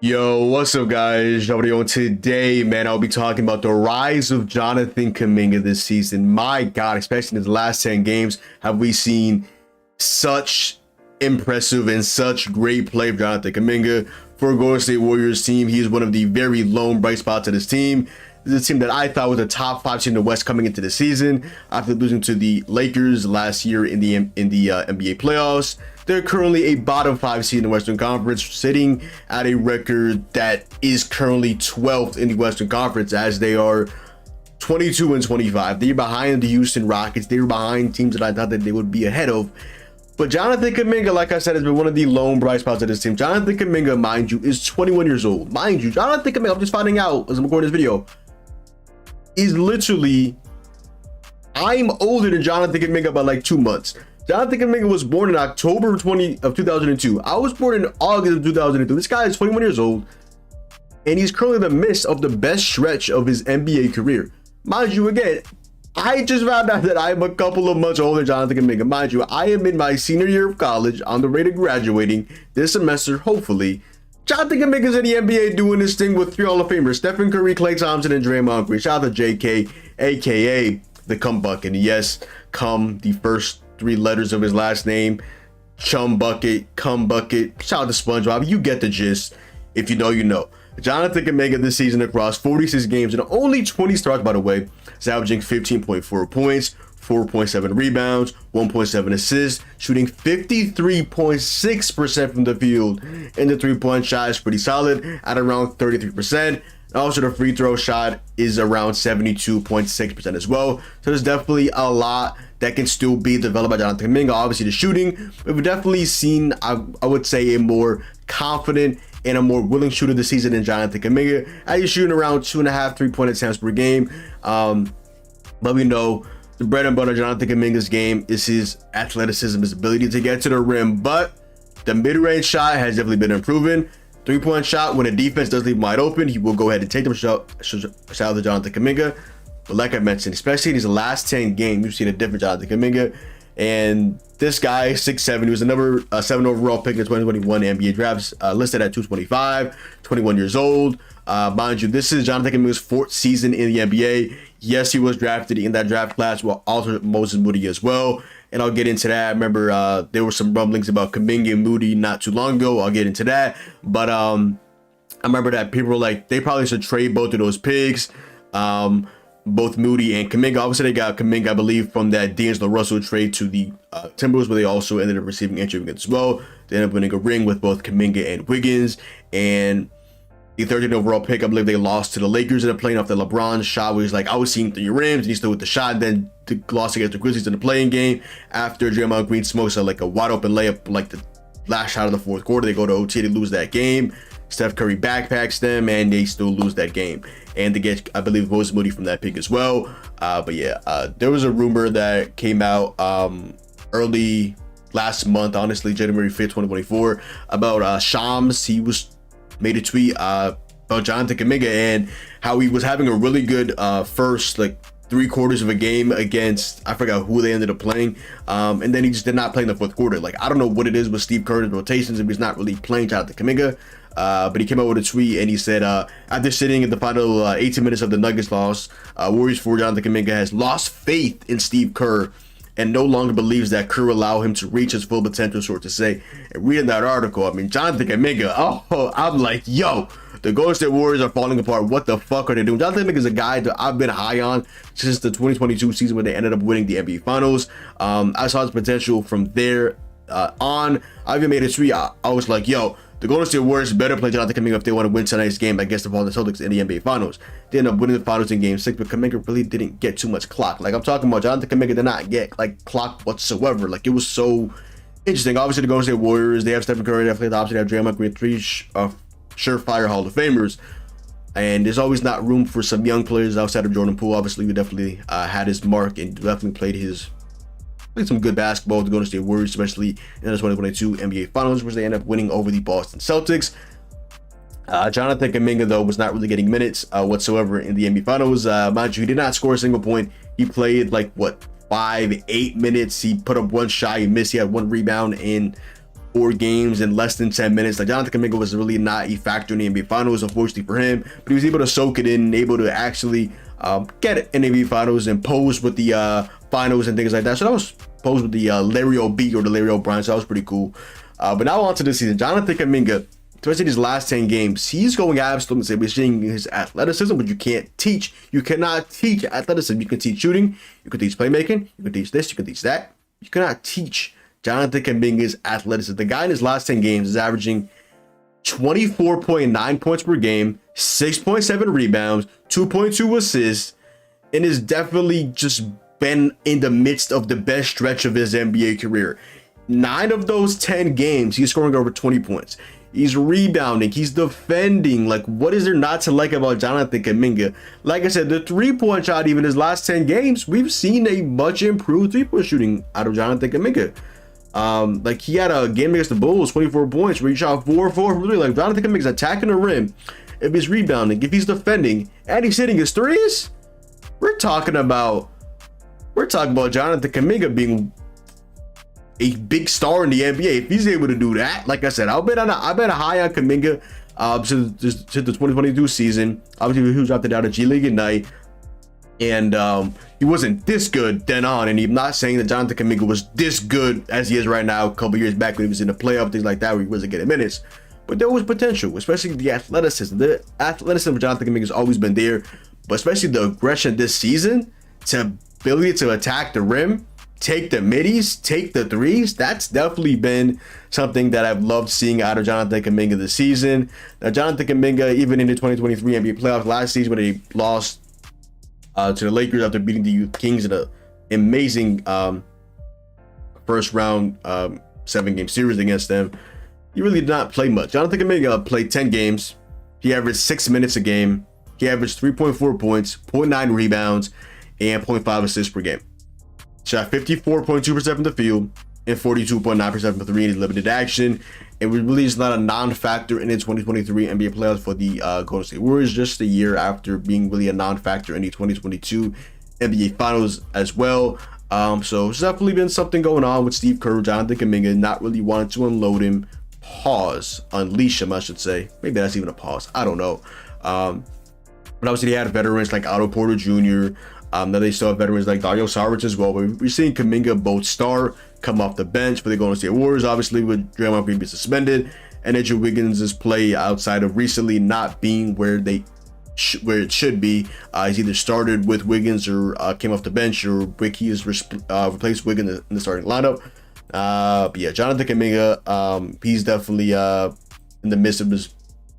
Yo, what's up, guys? Today, man, I'll be talking about the rise of Jonathan Kaminga this season. My God, especially in his last 10 games, have we seen such impressive and such great play of Jonathan Kaminga for Golden State Warriors team. He is one of the very lone bright spots of this team. This is a team that I thought was a top 5 team in the West coming into the season after losing to the Lakers last year in the NBA playoffs. They're currently a bottom 5 seed in the Western Conference, sitting at a record that is currently 12th in the Western Conference, as they are 22-25. They're behind the Houston Rockets. They were behind teams that I thought that they would be ahead of. But Jonathan Kaminga, like I said, has been one of the lone bright spots of this team. Jonathan Kaminga, mind you, is 21 years old. Mind you, Jonathan Kaminga, I'm just finding out as I'm recording this video, is literally, I'm older than Jonathan Kaminga by like 2 months. Jonathan Kaminga was born in October 2002. I was born in August of 2002. This guy is 21 years old, and he's currently in the midst of the best stretch of his NBA career. Mind you, again, I just found out that I'm a couple of months older than Jonathan Kaminga. Mind you, I am in my senior year of college, on the way to graduating this semester, hopefully. Jonathan Kaminga's in the NBA doing this thing with 3 Hall of Famers, Stephen Curry, Klay Thompson, and Draymond Green. Shout out to JK, aka the Cum Bucket. Yes, Cum, the first 3 letters of his last name, Chum Bucket, Cum Bucket. Shout out to SpongeBob. You get the gist. If you know, you know. Jonathan Kaminga this season across 46 games and only 20 starts, by the way, is averaging 15.4 points, 4.7 rebounds, 1.7 assists, shooting 53.6% from the field, and the 3-point shot is pretty solid at around 33%. Also, the free throw shot is around 72.6% as well. So there's definitely a lot that can still be developed by Jonathan Kaminga. Obviously, the shooting, we've definitely seen, I would say, a more confident and a more willing shooter this season than Jonathan Kaminga. He's shooting around 2.5 3-point attempts per game. But we know the bread and butter of Jonathan Kaminga's game is his athleticism, his ability to get to the rim. But the mid-range shot has definitely been improving. 3-point shot, when a defense does leave him wide open, he will go ahead and take them. Shout out to Jonathan Kaminga. But like I mentioned, especially in his last 10 games, you've seen a different Jonathan Kaminga. And this guy, 6'7", he was the number 7 overall pick in the 2021 NBA drafts, listed at 225, 21 years old. Mind you, this is Jonathan Kaminga's 4th season in the NBA. Yes, he was drafted in that draft class, while also Moses Moody as well. And I'll get into that. I remember there were some rumblings about Kuminga and Moody not too long ago. I'll get into that. But I remember that people were like, they probably should trade both of those picks. Both Moody and Kuminga. Obviously, they got Kuminga, I believe, from that D'Angelo Russell trade to the Timberwolves, but they also ended up receiving entry Wiggins as well. They ended up winning a ring with both Kuminga and Wiggins. And the 13th overall pick, I believe they lost to the Lakers in the playing off the LeBron shot, where he's like, I was seeing through your rims, and he's still with the shot. Then the loss against the Grizzlies in the playing game after Draymond Green smokes like a wide open layup, like the last shot of the 4th quarter. They go to OT, they lose that game. Steph Curry backpacks them, and they still lose that game. And they get, I believe, Moses Moody from that pick as well. But yeah, there was a rumor that came out early last month, honestly, January 5th, 2024, about Shams. He made a tweet about Jonathan Kaminga and how he was having a really good first, like, 3 quarters of a game against, I forgot who they ended up playing, and then he just did not play in the 4th quarter. Like, I don't know what it is with Steve Kerr's rotations if he's not really playing Jonathan Kaminga. But he came out with a tweet and he said, after sitting in the final 18 minutes of the Nuggets loss, Warriors forward Jonathan Kaminga has lost faith in Steve Kerr and no longer believes that Kerr will allow him to reach his full potential, sort to say. And reading that article, I mean, Jonathan Kaminga, oh, I'm like, yo, the Golden State Warriors are falling apart. What the fuck are they doing? Jonathan Kaminga is a guy that I've been high on since the 2022 season when they ended up winning the NBA Finals. I saw his potential from there on. I even made a tweet. I was like, yo, the Golden State Warriors better play Jonathan Kaminga if they want to win tonight's game against the Boston Celtics in the NBA Finals. They ended up winning the Finals in Game 6, but Kaminga really didn't get too much clock. Like, I'm talking about Jonathan Kaminga did not get, like, clock whatsoever. Like, it was so interesting. Obviously, the Golden State Warriors, they have Stephen Curry, definitely the opposite. They have Draymond Green, 3 surefire Hall of Famers. And there's always not room for some young players outside of Jordan Poole. Obviously, we definitely had his mark and definitely played some good basketball to Golden State Warriors, especially in the 2022 NBA Finals, which they ended up winning over the Boston Celtics. Jonathan Kaminga, though, was not really getting minutes whatsoever in the NBA Finals. Mind you, he did not score a single point. He played like, 5-8 minutes. He put up 1 shot, he missed. He had 1 rebound and 4 games in less than 10 minutes. Like, Jonathan Kaminga was really not a factor in the NBA Finals, unfortunately for him, but he was able to soak it in, able to actually get it in the NBA Finals and pose with the finals and things like that. So that was posed with the Larry O'B or the Larry O'Brien, so that was pretty cool. But now on to this season. Jonathan Kaminga, especially these last 10 games, he's going absolutely insane. We're seeing his athleticism, but you can't teach. You cannot teach athleticism. You can teach shooting, you can teach playmaking, you can teach this, you can teach that. You cannot teach Jonathan Kaminga's athleticism. The guy in his last 10 games is averaging 24.9 points per game, 6.7 rebounds, 2.2 assists, and is definitely just been in the midst of the best stretch of his NBA career. 9 of those 10 games, he's scoring over 20 points. He's rebounding, he's defending. Like, what is there not to like about Jonathan Kaminga? Like I said, the 3-point shot, even his last 10 games, we've seen a much improved 3-point shooting out of Jonathan Kaminga. Like, he had a game against the Bulls, 24 points, where he shot 4-4 from 3. Like, Jonathan Kaminga's attacking the rim. If he's rebounding, if he's defending, and he's hitting his threes, we're talking about Jonathan Kaminga being a big star in the NBA. If he's able to do that, like I said, I bet a high on Kuminga since the 2022 season. Obviously, he was opted out of G League Ignite, and he wasn't this good then on. And I'm not saying that Jonathan Kaminga was this good as he is right now. A couple years back when he was in the playoff, things like that, where he wasn't getting minutes. But there was potential, especially the athleticism. The athleticism of Jonathan Kaminga has always been there, but especially the aggression this season, to ability to attack the rim, take the middies, take the threes. That's definitely been something that I've loved seeing out of Jonathan Kaminga this season. Now, Jonathan Kaminga, even in the 2023 NBA playoffs last season, when he lost to the Lakers after beating the Kings in an amazing first round 7-game series against them, he really did not play much. Jonathan Kaminga played 10 games. He averaged 6 minutes a game. He averaged 3.4 points, 0.9 rebounds, and 0.5 assists per game. Shot 54.2% from the field and 42.9% from the 3 in his limited action. And really is not a non-factor in the 2023 NBA playoffs for the Golden State Warriors, just a year after being really a non-factor in the 2022 NBA Finals as well. So it's definitely been something going on with Steve Kerr, Jonathan Kaminga, not really wanting to unload him, unleash him, I should say. Maybe that's even a pause. I don't know. But obviously they had veterans like Otto Porter Jr., now they still have veterans like Dario Saric as well. But we're seeing Kuminga both star, come off the bench for the Golden State Warriors, obviously with Draymond Green being suspended, and Andrew Wiggins' play outside of recently not being where it should be. He's either started with Wiggins or came off the bench, or Wiki has replaced Wiggins in the starting lineup. But yeah, Jonathan Kaminga, he's definitely in the midst of his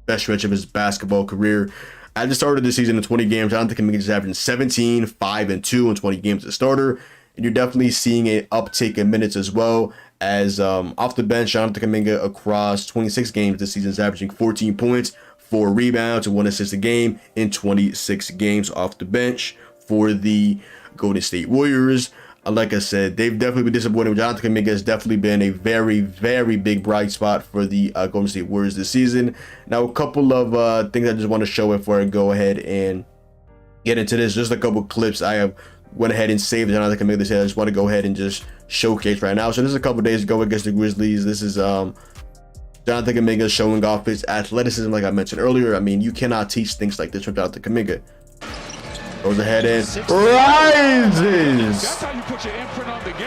best stretch of his basketball career. At the start of the season in 20 games, Jonathan Kaminga is averaging 17, 5, and 2 in 20 games as a starter. And you're definitely seeing an uptick in minutes as well, as off the bench, Jonathan Kaminga across 26 games this season is averaging 14 points, 4 rebounds, and 1 assist a game in 26 games off the bench for the Golden State Warriors. Like I said, they've definitely been disappointed. Jonathan Kaminga has definitely been a very, very big bright spot for the Golden State Warriors this season. Now, a couple of things I just want to show before I go ahead and get into this. Just a couple clips I have went ahead and saved Jonathan Kaminga this year. I just want to go ahead and just showcase right now. So this is a couple days ago against the Grizzlies. This is Jonathan Kaminga showing off his athleticism, like I mentioned earlier. I mean, you cannot teach things like this from Jonathan Kaminga. Goes ahead and rises.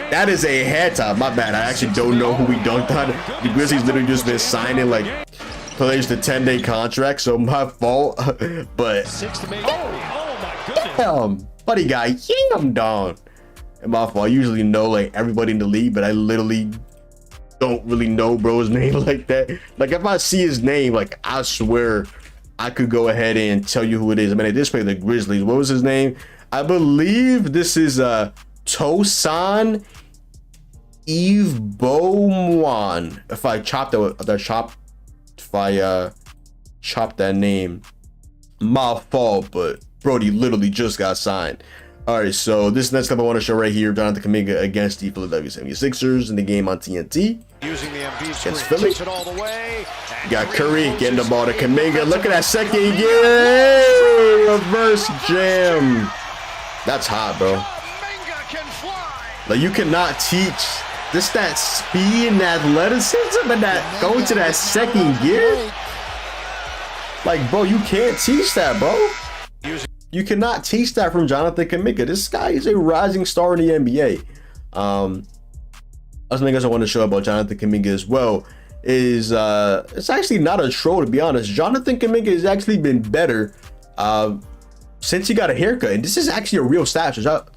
That is a head top. My bad. I actually don't know who we dunked on. The Grizzlies literally just been signing like players to 10-day contracts, so my fault. But damn, buddy guy, I'm down. And my fault. I usually know like everybody in the league, but I literally don't really know bro's name like that. Like if I see his name, like I swear I could go ahead and tell you who it is. I mean, I just played the Grizzlies. What was his name? I believe this is Tosan Evbomwan. If I chopped that name, my fault. But Brody literally just got signed. All right, so this next clip I want to show right here, Jonathan Kaminga against the Philadelphia 76ers in the game on TNT. Using the against Philly. You got Curry getting the ball to Kuminga. Look at that second game. Reverse jam. That's hot, bro. Like, you cannot teach Just that speed and athleticism and that going to that second gear. Like, bro, you can't teach that, bro. You cannot teach that from Jonathan Kaminga. This guy is a rising star in the NBA. Other thing I want to show about Jonathan Kaminga as well is it's actually not a troll, to be honest. Jonathan Kaminga has actually been better since he got a haircut, and this is actually a real stat. Jonathan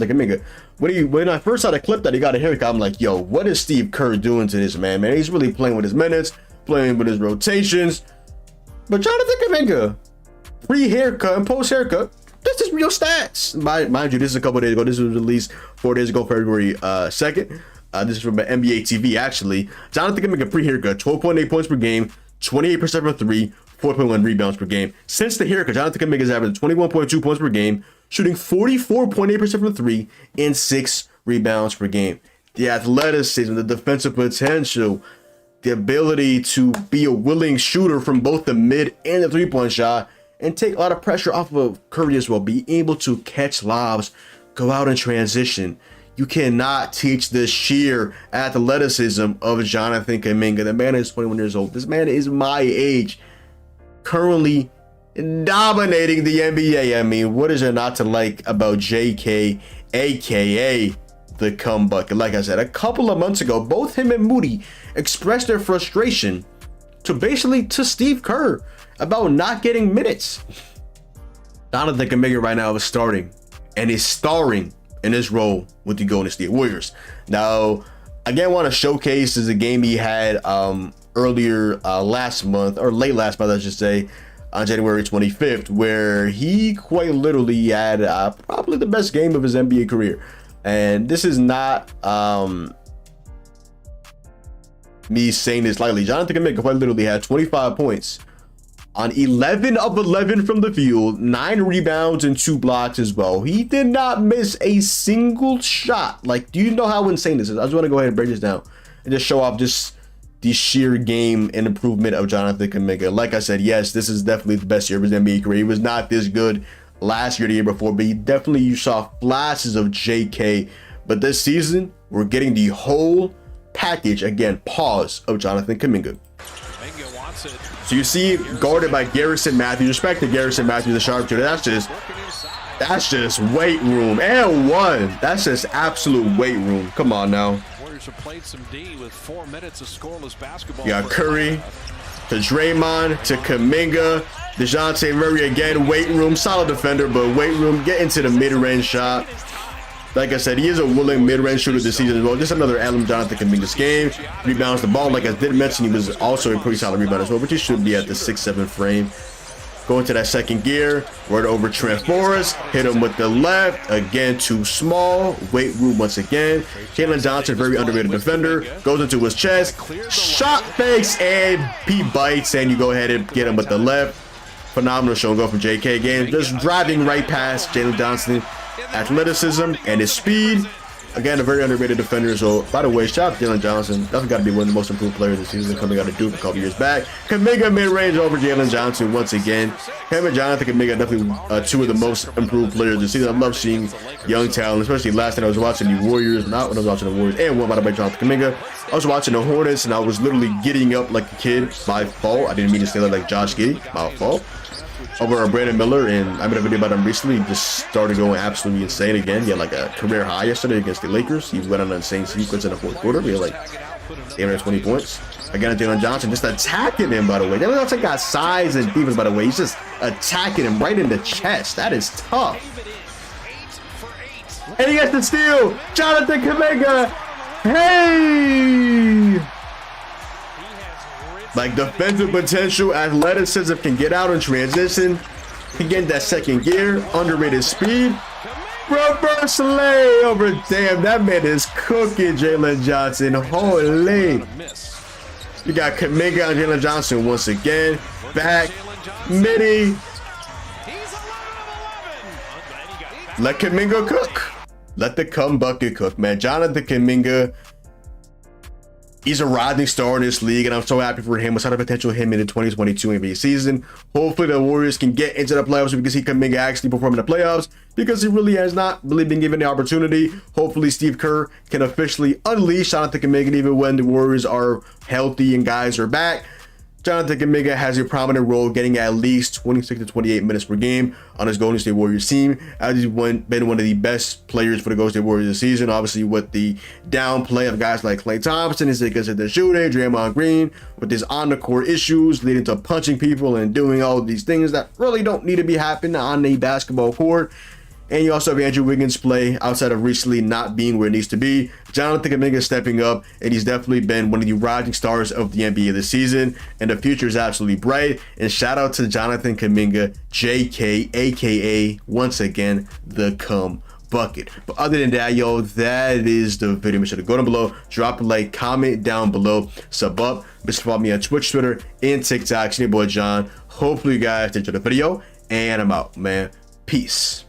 Kaminga, when I first saw the clip that he got a haircut, I'm like, yo, what is Steve Kerr doing to this man? Man, he's really playing with his minutes, playing with his rotations. But Jonathan Kaminga, pre-haircut and post-haircut, this is real stats. Mind you, this is a couple days ago. This was released 4 days ago, February 2nd. This is from NBA TV, actually. Jonathan Kaminga pre-haircut, 12.8 points per game, 28% from 3, 4.1 rebounds per game. Since the haircut, Jonathan Kaminga has averaged 21.2 points per game, shooting 44.8% from 3, and 6 rebounds per game. The athleticism, the defensive potential, the ability to be a willing shooter from both the mid and the three-point shot, and take a lot of pressure off of Curry as well. Be able to catch lobs, go out in transition. You cannot teach the sheer athleticism of Jonathan Kaminga. The man is 21 years old. This man is my age, currently dominating the NBA. I mean, what is there not to like about JK, aka the Come Bucket? Like I said, a couple of months ago, both him and Moody expressed their frustration to Steve Kerr about not getting minutes. Jonathan Kaminga right now is starting and is starring in his role with the Golden State Warriors. Now, again, want to showcase is a game he had earlier last month, or late last month, I should say, on January 25th, where he quite literally had probably the best game of his NBA career. And this is not me saying this lightly. Jonathan Kaminga quite literally had 25 points on 11 of 11 from the field, 9 rebounds and 2 blocks as well. He did not miss a single shot. Like, do you know how insane this is? I just want to go ahead and break this down and just show off just the sheer game and improvement of Jonathan Kaminga. Like I said, yes, this is definitely the best year of his NBA career. He was not this good last year, the year before, but you saw flashes of JK. But this season, we're getting the whole package, again, pause, of Jonathan Kaminga. So you see, guarded by Garrison Matthews. Respect to Garrison Matthews, the sharpshooter. That's just weight room. And one. That's just absolute weight room. Come on now. Warriors have played some D with 4 minutes of scoreless basketball. You got Curry to Draymond to Kuminga. DeJounte Murray again, weight room, solid defender, but weight room, get into the mid-range shot. Like I said, he is a willing mid-range shooter this season as well. Just another element Jonathan Kaminga's game. Rebounds the ball. Like I did mention, he was also a pretty solid rebounder as well, but he should be at the 6'7" frame. Going to that second gear, right over Trent Forrest, hit him with the left, again too small, weight room once again. Jalen Johnson, very underrated defender, goes into his chest, shot fakes, and he bites, and you go ahead and get him with the left. Phenomenal show and go from JK again, just driving right past Jalen Johnson. Athleticism and his speed, again, a very underrated defender. So, by the way, shout out to Jalen Johnson. Definitely got to be one of the most improved players this season, coming out of Duke a couple years back. Kuminga mid-range over Jalen Johnson once again. Him and Jonathan Kaminga definitely 2 of the most improved players this season. I love seeing young talent, especially last night I was watching the Warriors, not when I was watching the Warriors, and one by the way, Jonathan Kaminga. I was watching the Hornets, and I was literally getting up like a kid. My fault. I didn't mean to say that like Josh Giddey. My fault. Over Brandon Miller, and I made a video about him recently. He just started going absolutely insane again. He had like a career high yesterday against the Lakers. He went on an insane sequence in the fourth quarter. He had like 820 points. Again, Jalen Johnson just attacking him, by the way. Jalen Johnson got size and defense, by the way. He's just attacking him right in the chest. That is tough. And he gets the steal. Jonathan Kaminga. Hey! Like defensive potential, athleticism, can get out in transition, can get that second gear, underrated speed. Reverse layover. Damn, that man is cooking Jalen Johnson. Holy. You got Kuminga and Jalen Johnson once again. Back, midi. Let Kuminga cook. Let the come bucket cook, man. Jonathan Kaminga He's a rising star in this league, and I'm so happy for him. What's the potential of him in the 2022 NBA season? Hopefully, the Warriors can get into the playoffs because he can actually perform in the playoffs, because he really has not really been given the opportunity. Hopefully, Steve Kerr can officially unleash Jonathan Kaminga even when the Warriors are healthy and guys are back. Jonathan Kaminga has a prominent role, getting at least 26 to 28 minutes per game on his Golden State Warriors team, as he's been one of the best players for the Golden State Warriors this season. Obviously, with the downplay of guys like Klay Thompson, his inconsistent shooting, Draymond Green, with his on-the-court issues leading to punching people and doing all of these things that really don't need to be happening on a basketball court. And you also have Andrew Wiggins' play outside of recently not being where it needs to be. Jonathan Kaminga stepping up, and he's definitely been one of the rising stars of the NBA this season, and the future is absolutely bright. And shout out to Jonathan Kaminga, JK, aka once again the cum bucket. But other than that, yo, that is the video. Make sure to go down below, drop a like, comment down below, sub up. Make sure to follow me on Twitch, Twitter, and TikTok. It's your boy John. Hopefully you guys enjoyed the video, and I'm out, man. Peace.